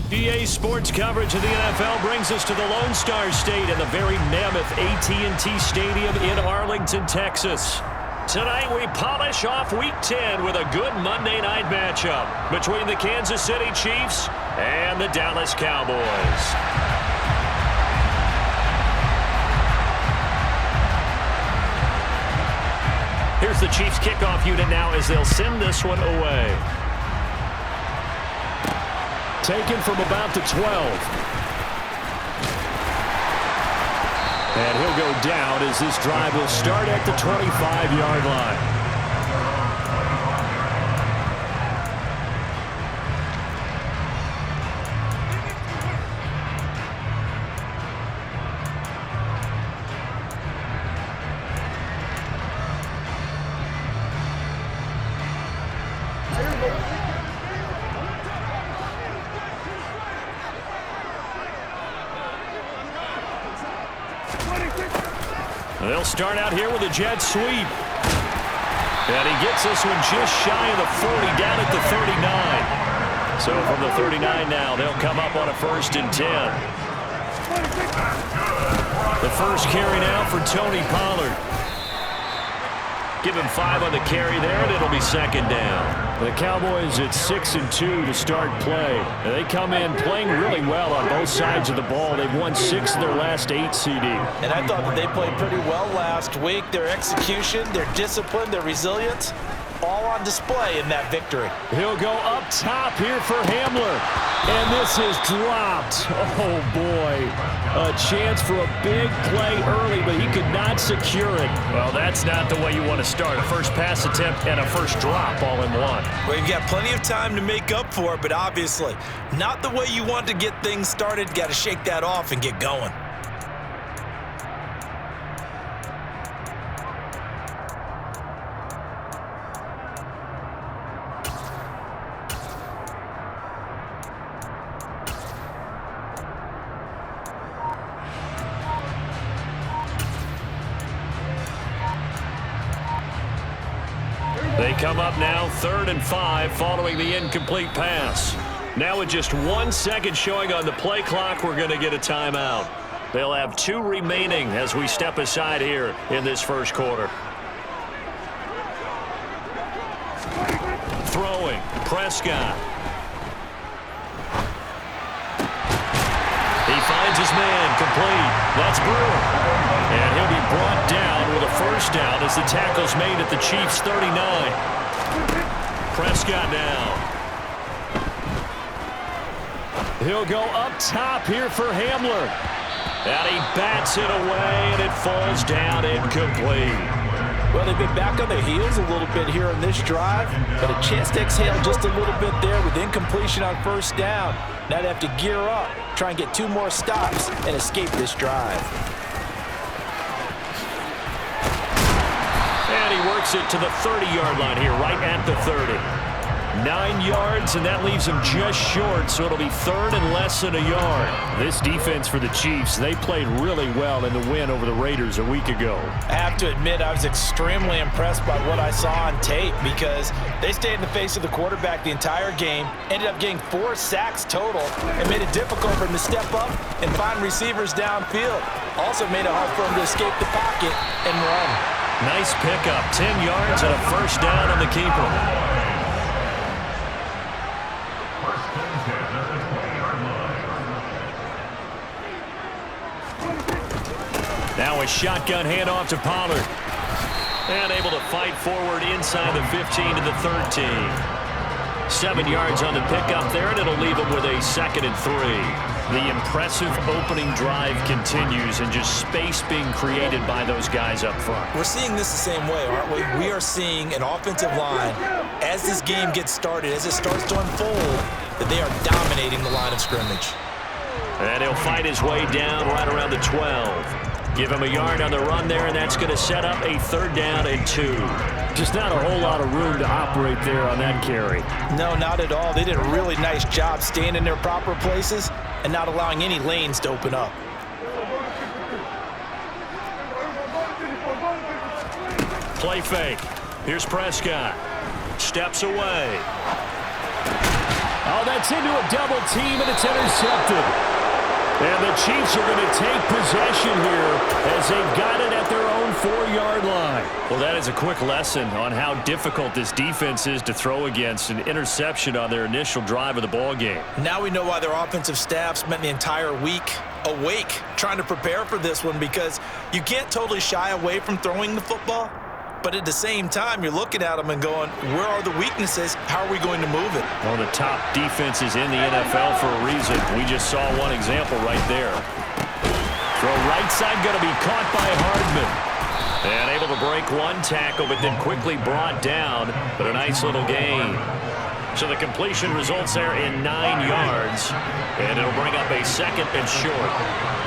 EA Sports coverage of the NFL brings us to the Lone Star State and the very mammoth AT&T Stadium in Arlington, Texas. Tonight we polish off Week 10 with a good Monday night matchup between the Kansas City Chiefs and the Dallas Cowboys. Here's the Chiefs kickoff unit now as they'll send this one away. Taken from about the 12. And he'll go down as this drive will start at the 25-yard line. They'll start out here with a jet sweep. And he gets this one just shy of the 40, down at the 39. So from the 39 now, they'll come up on a 1st and 10. The first carry now for Tony Pollard. Give him 5 on the carry there, and it'll be 2nd down. The Cowboys at 6-2 to start play. They come in playing really well on both sides of the ball. They've won 6 of their last 8 CD. And I thought that they played pretty well last week. Their execution, their discipline, their resilience, all on display in that victory. He'll go up top here for Hamler. And this is dropped. Oh, boy. A chance for a big play early, but he could not secure it. Well, that's not the way you want to start. A first pass attempt and a first drop all in one. Well, you've got plenty of time to make up for it, but obviously not the way you want to get things started. Got to shake that off and get going. They come up now 3rd and 5 following the incomplete pass. Now with just 1 second showing on the play clock, we're going to get a timeout. They'll have 2 remaining as we step aside here in this first quarter. Throwing, Prescott. He finds his man, complete. That's Brewer. And he'll be brought down with a 1st down as the tackle's made at the Chiefs' 39. Prescott down. He'll go up top here for Hamler. And he bats it away, and it falls down incomplete. Well, they've been back on their heels a little bit here on this drive, but a chance to exhale just a little bit there with incompletion on 1st down. Now they have to gear up, try and get 2 more stops, and escape this drive. And he works it to the 30-yard line here, right at the 30. 9 yards, and that leaves him just short, so it'll be 3rd and less than a yard. This defense for the Chiefs, they played really well in the win over the Raiders a week ago. I have to admit, I was extremely impressed by what I saw on tape because they stayed in the face of the quarterback the entire game, ended up getting 4 sacks total, and made it difficult for him to step up and find receivers downfield. Also made it hard for him to escape the pocket and run. Nice pickup, 10 yards and a 1st down on the keeper. Now a shotgun handoff to Pollard. And able to fight forward inside the 15 to the 13. 7 yards on the pickup there, and it'll leave him with a 2nd and 3. The impressive opening drive continues, and just space being created by those guys up front. We're seeing this the same way, aren't we? We are seeing an offensive line, as this game gets started, as it starts to unfold, that they are dominating the line of scrimmage. And he'll fight his way down right around the 12. Give him a yard on the run there, and that's going to set up a 3rd down and 2. Just not a whole lot of room to operate there on that carry. No, not at all. They did a really nice job staying in their proper places and not allowing any lanes to open up. Play fake. Here's Prescott. Steps away. Oh, that's into a double team, and it's intercepted. And the Chiefs are going to take possession here as they've got it at their own 4-yard line. Well, that is a quick lesson on how difficult this defense is to throw against. An interception on their initial drive of the ball game. Now we know why their offensive staff spent the entire week awake trying to prepare for this one, because you can't totally shy away from throwing the football. But at the same time, you're looking at them and going, where are the weaknesses? How are we going to move it? One of the top defenses in the NFL for a reason. We just saw one example right there. Throw right side, going to be caught by Hardman. And able to break one tackle, but then quickly brought down. But a nice little gain. So the completion results there in 9 yards. And it'll bring up a 2nd and short.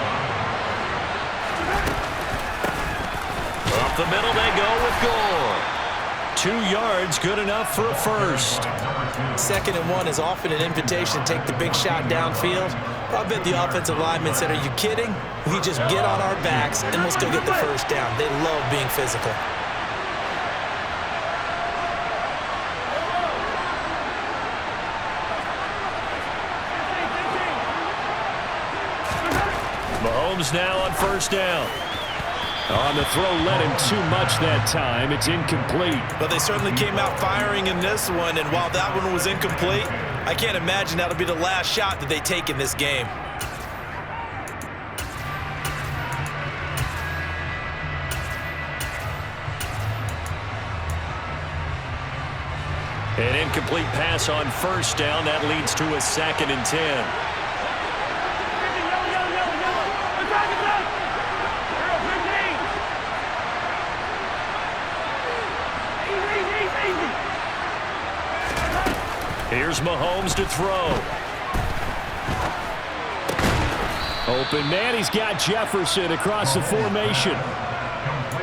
Up the middle they go with Gore. 2 yards, good enough for a first. 2nd and 1 is often an invitation to take the big shot downfield. I bet the offensive lineman said, are you kidding? We just get on our backs and let's go get the first down. They love being physical. Mahomes now on first down. On the throw, led him too much that time. It's incomplete. But they certainly came out firing in this one, and while that one was incomplete, I can't imagine that'll be the last shot that they take in this game. An incomplete pass on first down. That leads to a 2nd and 10. Here's Mahomes to throw. Open man, he's got Jefferson across the formation.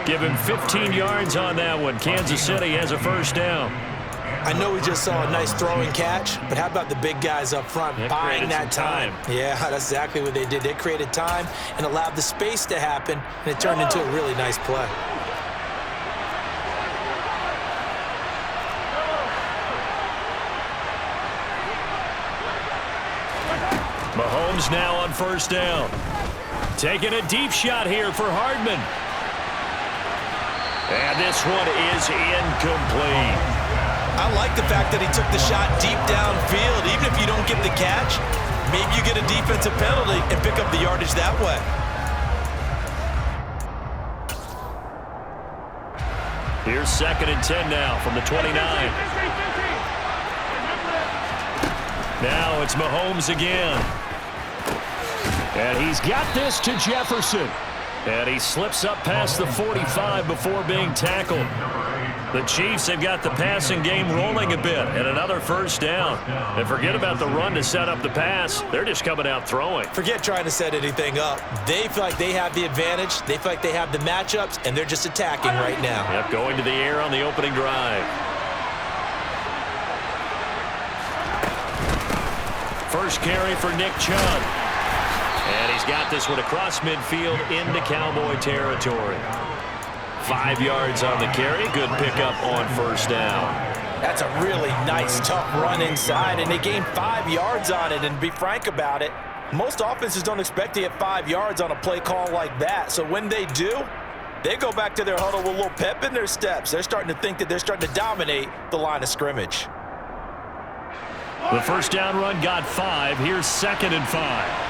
Give him 15 yards on that one. Kansas City has a first down. I know we just saw a nice throwing catch, but how about the big guys up front buying that time? Yeah, that's exactly what they did. They created time and allowed the space to happen, and it turned into a really nice play. Mahomes now on first down. Taking a deep shot here for Hardman. And this one is incomplete. I like the fact that he took the shot deep downfield. Even if you don't get the catch, maybe you get a defensive penalty and pick up the yardage that way. Here's 2nd and 10 now from the 29. Now it's Mahomes again. And he's got this to Jefferson. And he slips up past the 45 before being tackled. The Chiefs have got the passing game rolling a bit, and another first down. And forget about the run to set up the pass. They're just coming out throwing. Forget trying to set anything up. They feel like they have the advantage. They feel like they have the matchups, and they're just attacking right now. Yep, going to the air on the opening drive. First carry for Nick Chubb. And he's got this one across midfield into Cowboy territory. 5 yards on the carry. Good pickup on first down. That's a really nice, tough run inside, and they gained 5 yards on it. And to be frank about it, most offenses don't expect to get 5 yards on a play call like that. So when they do, they go back to their huddle with a little pep in their steps. They're starting to think that they're starting to dominate the line of scrimmage. The first down run got 5. Here's 2nd and 5.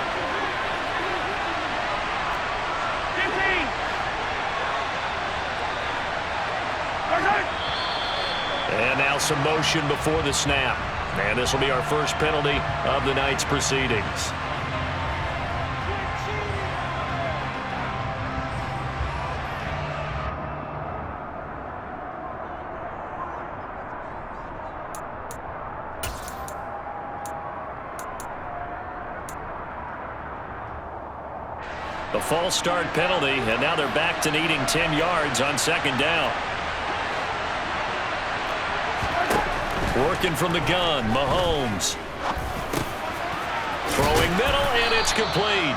And now some motion before the snap. And this will be our first penalty of the night's proceedings. A false start penalty, and now they're back to needing 10 yards on 2nd down. Working from the gun, Mahomes. Throwing middle, and it's complete.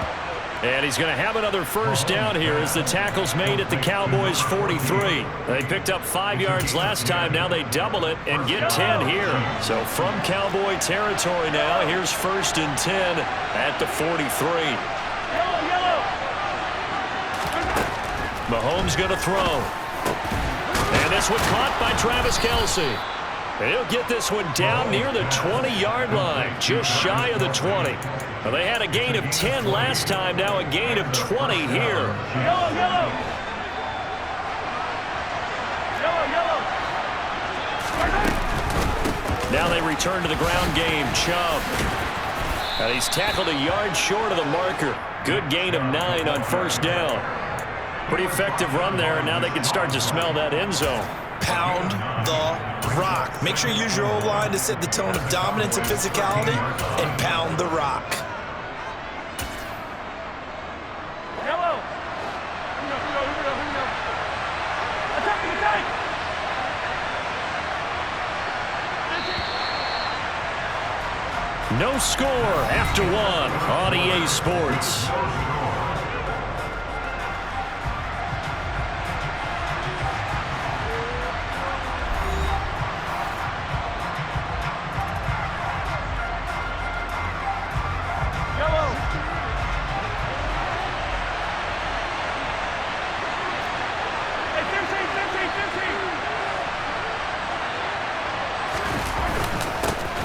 And he's going to have another first down here as the tackle's made at the Cowboys' 43. They picked up 5 yards last time. Now they double it and get 10 here. So from Cowboy territory now, here's 1st and 10 at the 43. Mahomes going to throw. And this one caught by Travis Kelce. He'll get this one down near the 20-yard line, just shy of the 20. Well, they had a gain of 10 last time, now a gain of 20 here. Now they return to the ground game. Chubb. And he's tackled a yard short of the marker. Good gain of 9 on first down. Pretty effective run there, and now they can start to smell that end zone. Pound the rock. Make sure you use your O-line to set the tone of dominance and physicality, and pound the rock. No score after 1 on EA Sports.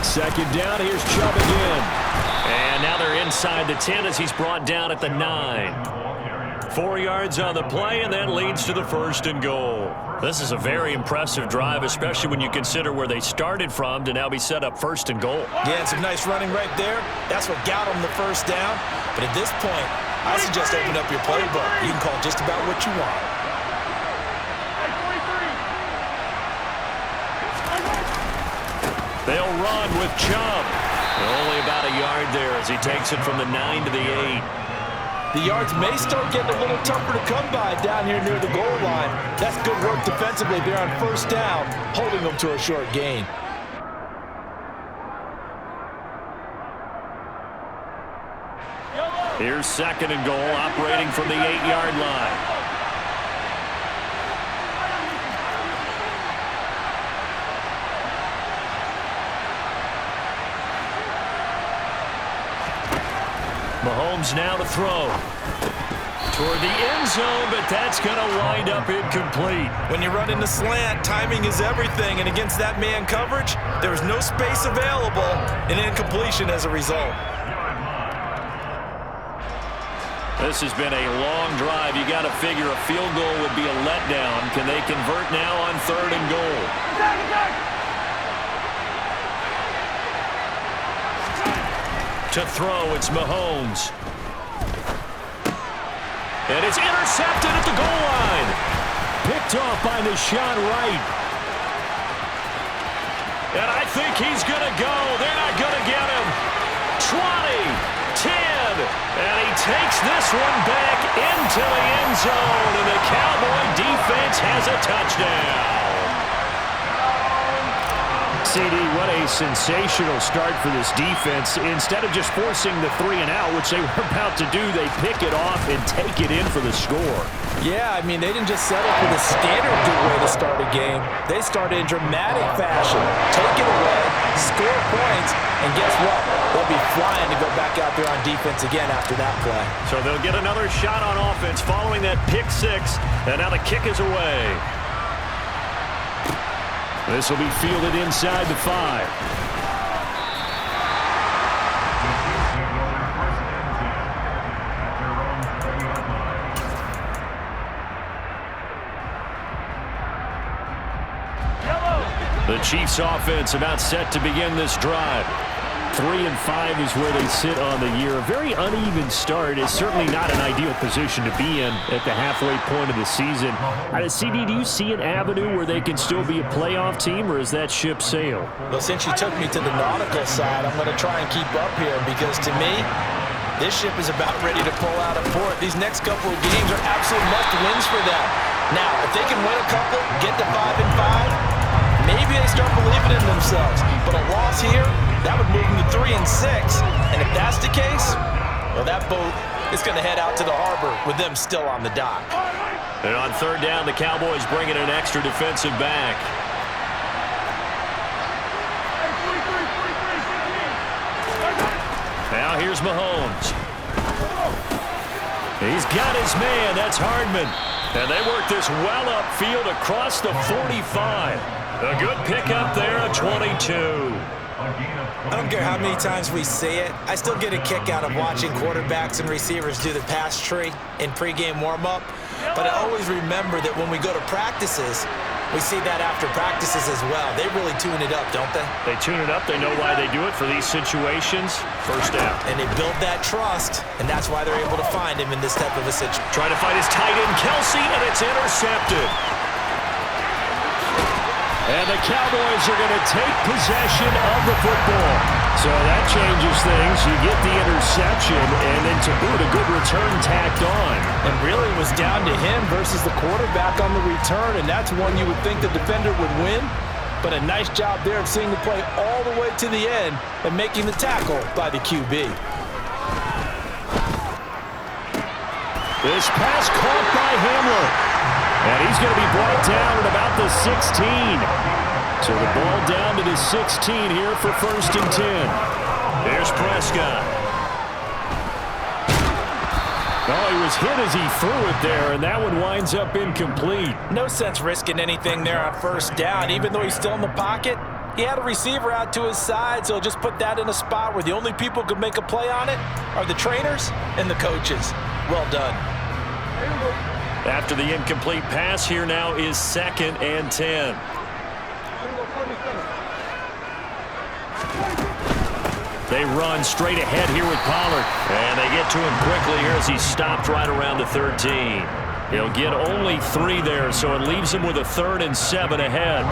Second down, here's Chubb again. And now they're inside the 10 as he's brought down at the 9. 4 yards on the play, and that leads to the 1st and goal. This is a very impressive drive, especially when you consider where they started from to now be set up 1st and goal. Yeah, and some nice running right there. That's what got them the first down. But at this point, I suggest open up your playbook. You can call just about what you want. They'll run with Chubb. Only about a yard there as he takes it from the 9 to the 8. The yards may start getting a little tougher to come by down here near the goal line. That's good work defensively there on first down, holding them to a short gain. Here's 2nd and goal, operating from the 8-yard line. Mahomes now to throw. Toward the end zone, but that's going to wind up incomplete. When you run in the slant, timing is everything, and against that man coverage, there was no space available, and incompletion as a result. This has been a long drive. You got to figure a field goal would be a letdown. Can they convert now on 3rd and goal? To throw, it's Mahomes. And it's intercepted at the goal line. Picked off by Nashon Wright. And I think he's going to go. They're not going to get him. 20, 10, and he takes this one back into the end zone, and the Cowboy defense has a touchdown. CD, what a sensational start for this defense. Instead of just forcing the 3 and out, which they were about to do, they pick it off and take it in for the score. Yeah, I mean, they didn't just settle for the standard good way to start a game. They started in dramatic fashion. Take it away, score points, and guess what? They'll be flying to go back out there on defense again after that play. So they'll get another shot on offense following that pick 6, and now the kick is away. This will be fielded inside the 5. The Chiefs offense about set to begin this drive. 3 and 5 is where they sit on the year. A very uneven start is certainly not an ideal position to be in at the halfway point of the season. CD, do you see an avenue where they can still be a playoff team, or is that ship sailed? Well, since you took me to the nautical side, I'm going to try and keep up here because to me, this ship is about ready to pull out of port. These next couple of games are absolute must-wins for them. Now, if they can win a couple, get to 5 and 5, maybe they start believing in themselves. But a loss here, that would move them to 3 and 6. And if that's the case, well, that boat is going to head out to the harbor with them still on the dock. And on third down, the Cowboys bring in an extra defensive back. Now here's Mahomes. He's got his man. That's Hardman. And they work this well upfield across the 45. A good pickup there, a 22. I don't care how many times we see it. I still get a kick out of watching quarterbacks and receivers do the pass tree in pregame warm-up. But I always remember that when we go to practices, we see that after practices as well. They really tune it up, don't they? They tune it up. They know why they do it for these situations. First down. And they build that trust, and that's why they're able to find him in this type of a situation. Trying to find his tight end, Kelsey, and it's intercepted. And the Cowboys are going to take possession of the football. So that changes things. You get the interception, and then to boot, a good return tacked on. And really it was down to him versus the quarterback on the return, and that's one you would think the defender would win. But a nice job there of seeing the play all the way to the end and making the tackle by the QB. This pass caught by Hamler. And he's going to be brought down at about the 16. So the ball down to the 16 here for 1st and 10. There's Prescott. Oh, he was hit as he threw it there, and that one winds up incomplete. No sense risking anything there on 1st down. Even though he's still in the pocket, he had a receiver out to his side, so he'll just put that in a spot where the only people who could make a play on it are the trainers and the coaches. Well done. After the incomplete pass, here now is 2nd and 10. They run straight ahead here with Pollard. And they get to him quickly here as he's stopped right around the 13. He'll get only 3 there, so it leaves him with a 3rd and 7 ahead.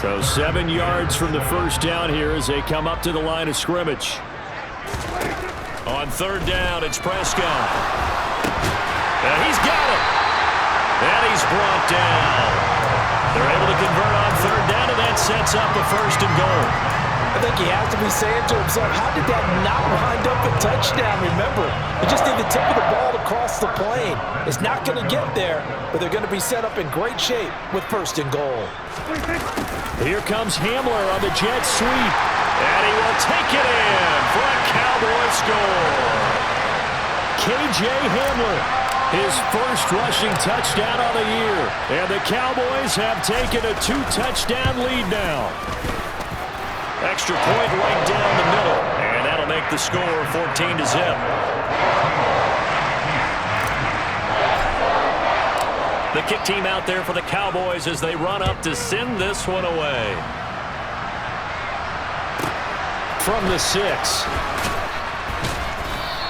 So 7 yards from the 1st down here as they come up to the line of scrimmage. On 3rd down, it's Prescott. And he's got it. And he's brought down. They're able to convert on 3rd down, and that sets up a 1st and goal. I think he has to be saying to himself, how did that not wind up a touchdown? Remember, he just did the tip of the ball across the plane. It's not going to get there, but they're going to be set up in great shape with 1st and goal. Here comes Hamler on the jet sweep. And he will take it in for a Cowboy score. K.J. Hamler, his 1st rushing touchdown on the year. And the Cowboys have taken a 2-touchdown lead now. Extra point right down the middle. And that'll make the score 14-0. The kick team out there for the Cowboys as they run up to send this one away. From the 6.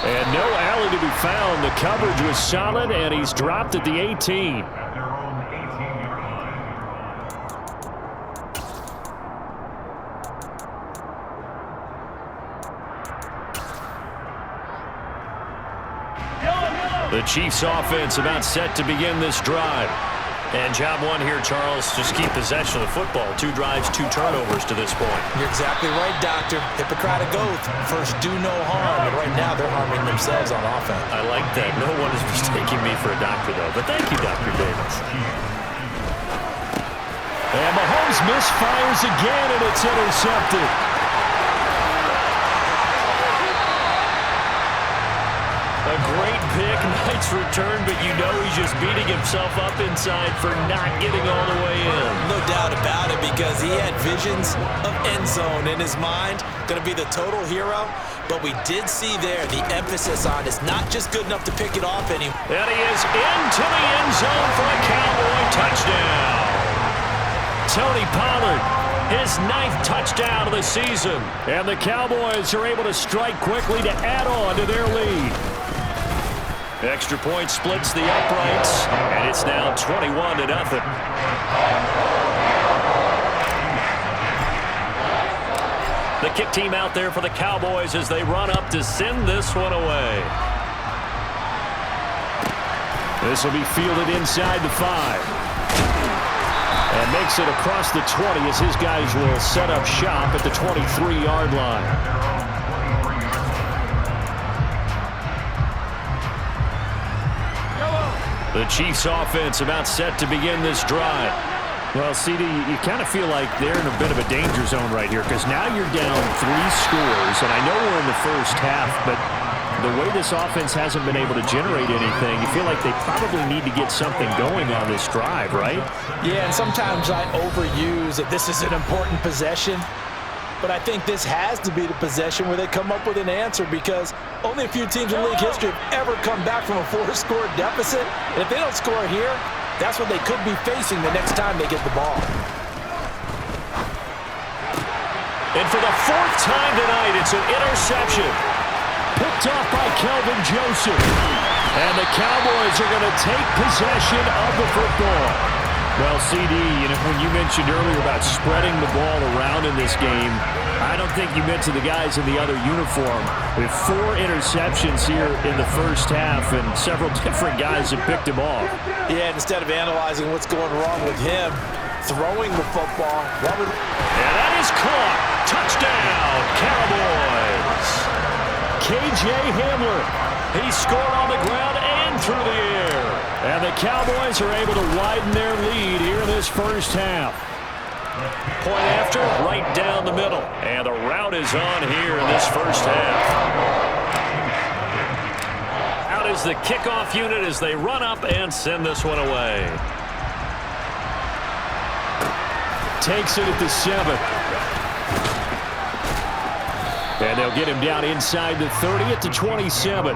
And no alley to be found. The coverage was solid, and he's dropped at the 18. The Chiefs offense about set to begin this drive. And job 1 here, Charles, just keep possession of the football. 2 drives, 2 turnovers to this point. You're exactly right, Doctor. Hippocratic oath. First, do no harm. And right now, they're harming themselves on offense. I like that. No one is mistaking me for a doctor, though. But thank you, Dr. Davis. And Mahomes misfires again, and it's intercepted. A great pick, nice return, but you know he's just beating himself up inside for not getting all the way in. No doubt about it, because he had visions of end zone in his mind. Going to be the total hero, but we did see there the emphasis on it's not just good enough to pick it off anymore. And he is into the end zone for a Cowboy touchdown. Tony Pollard, his 9th touchdown of the season. And the Cowboys are able to strike quickly to add on to their lead. Extra point splits the uprights, and it's now 21-0. The kick team out there for the Cowboys as they run up to send this one away. This will be fielded inside the 5. And makes it across the 20 as his guys will set up shop at the 23-yard line. The Chiefs offense about set to begin this drive. Well, CD, you kind of feel like they're in a bit of a danger zone right here because now you're down 3 scores, and I know we're in the first half, but the way this offense hasn't been able to generate anything, you feel like they probably need to get something going on this drive, right? Yeah, and sometimes I overuse that this is an important possession, but I think this has to be the possession where they come up with an answer because only a few teams in league history have ever come back from a 4-score deficit. And if they don't score here, that's what they could be facing the next time they get the ball. And for the 4th time tonight, it's an interception. Picked off by Kelvin Joseph. And the Cowboys are going to take possession of the football. Well, CD, when you mentioned earlier about spreading the ball around in this game, I don't think you meant to the guys in the other uniform. We have 4 interceptions here in the first half, and several different guys have picked them off. Yeah, instead of analyzing what's going wrong with him, throwing the football. And that is caught. Touchdown, Cowboys. K.J. Hamler. He scored on the ground and through the air. And the Cowboys are able to widen their lead here in this first half. Point after, right down the middle. And the route is on here in this first half. Out is the kickoff unit as they run up and send this one away. Takes it at the 7. And they'll get him down inside the 30 at the 27.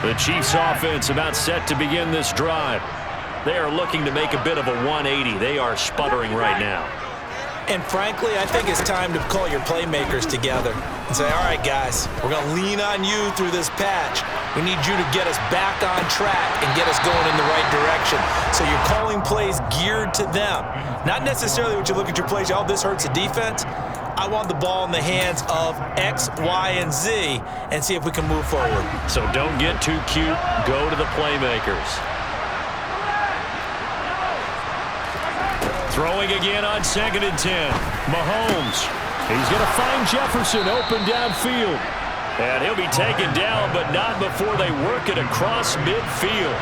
The Chiefs offense about set to begin this drive. They are looking to make a bit of a 180. They are sputtering right now. And frankly, I think it's time to call your playmakers together and say, all right, guys, we're going to lean on you through this patch. We need you to get us back on track and get us going in the right direction. So you're calling plays geared to them. Not necessarily when you look at your plays, oh, this hurts the defense. I want the ball in the hands of X, Y, and Z and see if we can move forward. So don't get too cute. Go to the playmakers. Throwing again on 2nd and 10. Mahomes. He's going to find Jefferson open downfield. And he'll be taken down, but not before they work it across midfield.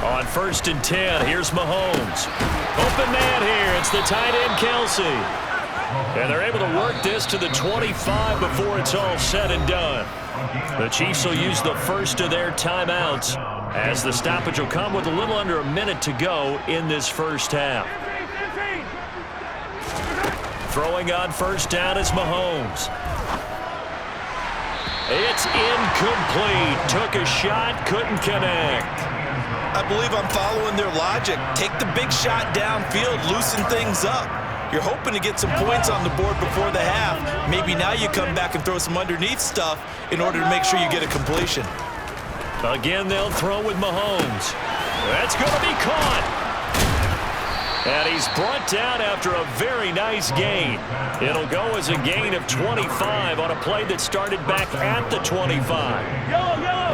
On 1st and 10, here's Mahomes. Open man here. It's the tight end, Kelsey. And they're able to work this to the 25 before it's all said and done. The Chiefs will use the first of their timeouts as the stoppage will come with a little under a minute to go in this first half. Throwing on 1st down is Mahomes. It's incomplete. Took a shot, couldn't connect. I believe I'm following their logic. Take the big shot downfield, loosen things up. You're hoping to get some points on the board before the half. Maybe now you come back and throw some underneath stuff in order to make sure you get a completion. Again, they'll throw with Mahomes. That's going to be caught. And he's brought down after a very nice gain. It'll go as a gain of 25 on a play that started back at the 25.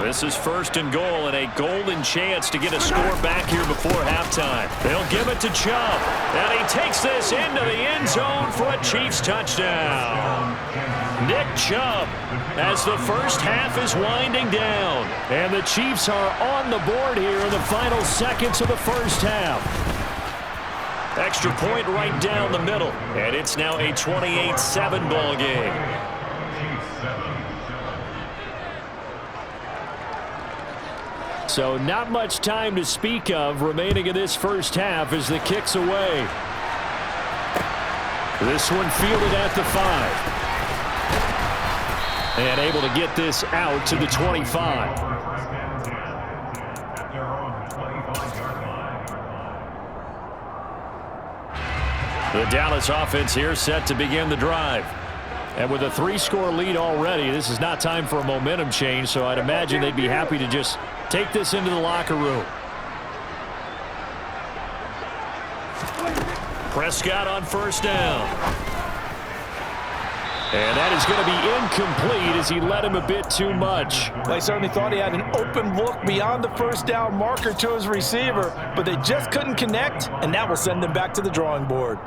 This is 1st and goal and a golden chance to get a score back here before halftime. They'll give it to Chubb. And he takes this into the end zone for a Chiefs touchdown. Nick Chubb as the first half is winding down. And the Chiefs are on the board here in the final seconds of the first half. Extra point right down the middle. And it's now a 28-7 ball game. So not much time to speak of remaining in this first half as the kick's away. This one fielded at the 5. And able to get this out to the 25. The Dallas offense here set to begin the drive. And with a 3-score lead already, this is not time for a momentum change, so I'd imagine they'd be happy to just take this into the locker room. Prescott on 1st down. And that is going to be incomplete as he led him a bit too much. They certainly thought he had an open look beyond the first down marker to his receiver, but they just couldn't connect, and that will send them back to the drawing board.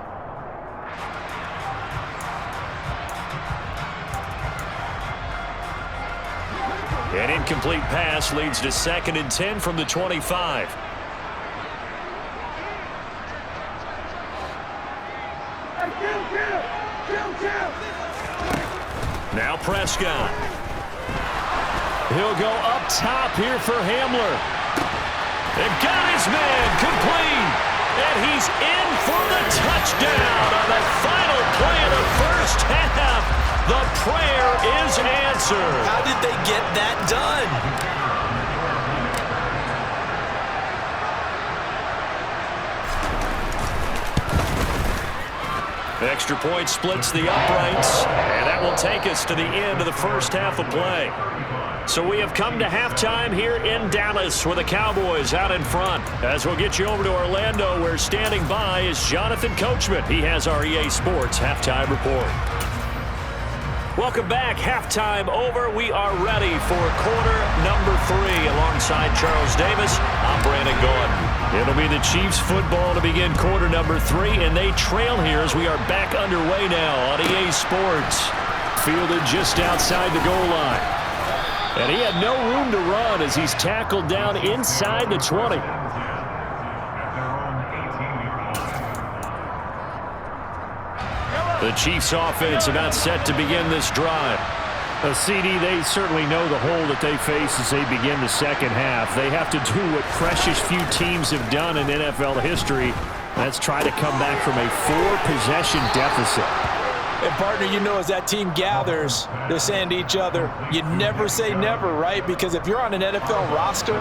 An incomplete pass leads to 2nd and 10 from the 25. Now Prescott. He'll go up top here for Hamler. They've got his man complete. And he's in for the touchdown on the final play of the first half. The prayer is answered. How did they get that done? Extra point splits the uprights, and that will take us to the end of the first half of play. So we have come to halftime here in Dallas with the Cowboys out in front. As we'll get you over to Orlando, where standing by is Jonathan Coachman. He has our EA Sports halftime report. Welcome back. Halftime over. We are ready for quarter number 3 alongside Charles Davis. I'm Brandon Gordon. It'll be the Chiefs football to begin quarter number 3, and they trail here as we are back underway now on EA Sports. Fielded just outside the goal line. And he had no room to run as he's tackled down inside the 20. The Chiefs offense about set to begin this drive. CD, they certainly know the hole that they face as they begin the second half. They have to do what precious few teams have done in NFL history. That's try to come back from a 4-possession deficit. And, partner, you know as that team gathers, they're saying to each other, you never say never, right? Because if you're on an NFL roster,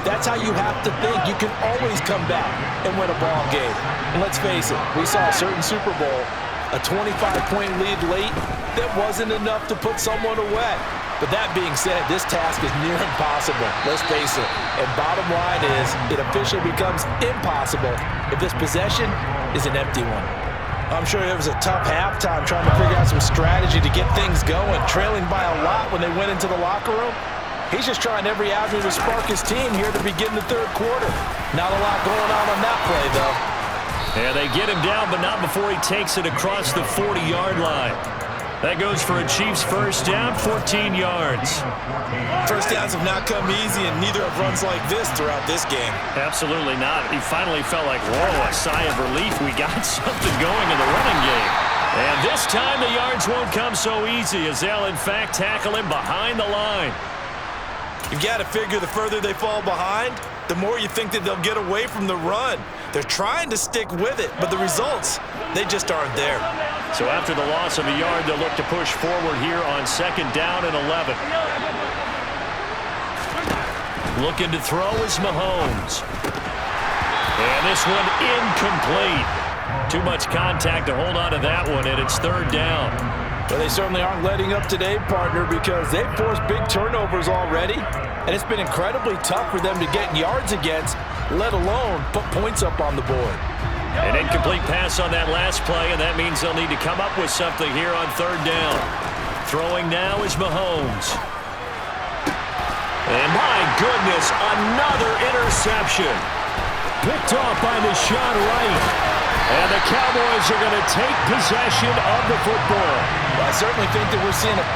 that's how you have to think. You can always come back and win a ball game. And let's face it, we saw a certain Super Bowl, a 25-point lead late, that wasn't enough to put someone away. But that being said, this task is near impossible. Let's face it. And bottom line is, it officially becomes impossible if this possession is an empty one. I'm sure it was a tough halftime trying to figure out some strategy to get things going, trailing by a lot when they went into the locker room. He's just trying every avenue to spark his team here to begin the third quarter. Not a lot going on that play, though. Yeah, they get him down, but not before he takes it across the 40-yard line. That goes for a Chiefs first down, 14 yards. First downs have not come easy, and neither have runs like this throughout this game. Absolutely not. He finally felt like, whoa, a sigh of relief. We got something going in the running game. And this time the yards won't come so easy as they'll, in fact, tackle him behind the line. You've got to figure the further they fall behind, the more you think that they'll get away from the run. They're trying to stick with it, but the results, they just aren't there. So after the loss of a yard, they'll look to push forward here on 2nd down and 11. Looking to throw is Mahomes. And this one incomplete. Too much contact to hold on to that one, and it's 3rd down. Well, they certainly aren't letting up today, partner, because they've forced big turnovers already, and it's been incredibly tough for them to get yards against, let alone put points up on the board. An incomplete pass on that last play, and that means they'll need to come up with something here on 3rd down. Throwing now is Mahomes. And my goodness, another interception. Picked off by Deshaun Wright. And the Cowboys are going to take possession of the football. Well, I certainly think that we're seeing a